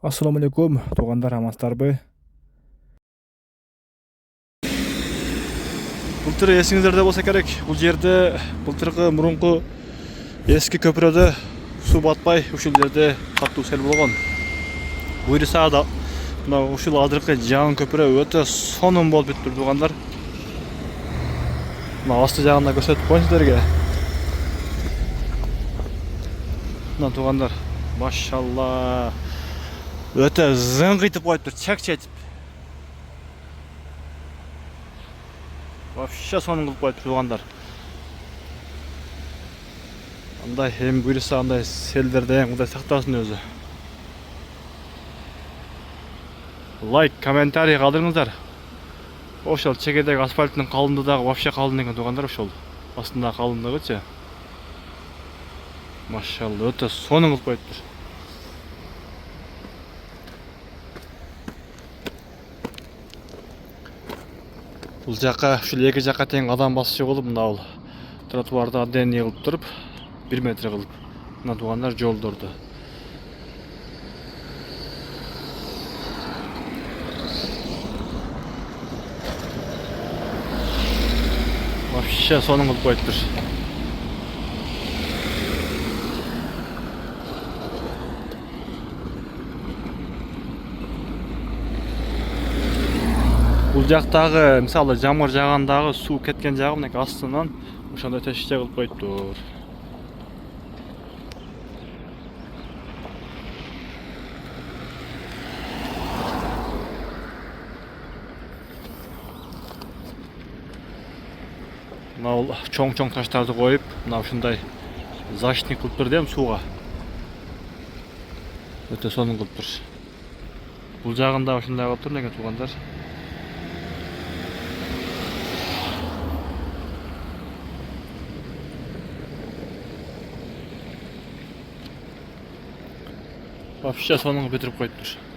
Ассаламу алейкум, туугандар, амансыздарбы? Былтыр эсиңиздерде болсо керек, бул жерде былтыркы мурунку эски көпүрөдө суу батпай ушул жерде катуу сел болгон. Буюрса да мына ушул азыркы жаңы көпүрө өтө сонун болуп бүттүр туугандар. Мына асты жагында көрсөтүп коеюн сиздерге. Мына туугандар, машалла. Өтө зыңгыйтып коюптур, чек-четип. Вообще сонун кылып коюптур туугандар. Андай эми буюрса андай селдерден Кудай сактасын өзү. Лайк, комментарий калдырыңыздар. Ошол чекедеги асфальттын калындыгы дагы вообще калын экен туугандар, ошол астындагы калындыгычы. Машалла, өтө сонун кылып коюптур. Бул жака, ушул эки жака тең адам басчу кылып, мына бул тротуарды отдельный кылып туруп, 1 метр кылып. Мына туугандар жолдорду. Вообще сонун кылып коюптур. Бул жактагы, мисалы, жамгыр жаагандагы суу кеткен жагы мынакей астынан ошондой тешикче кылып коюптур. Мына бул чоң-чоң таштарды коюп, мына ушундай защитник кылыптыр дейм сууга. Өтө сонун кылыптыр. Бул жагында ушундай кылыптыр мынакей туугандар. Вообще сонун бүтүрүп коюптур.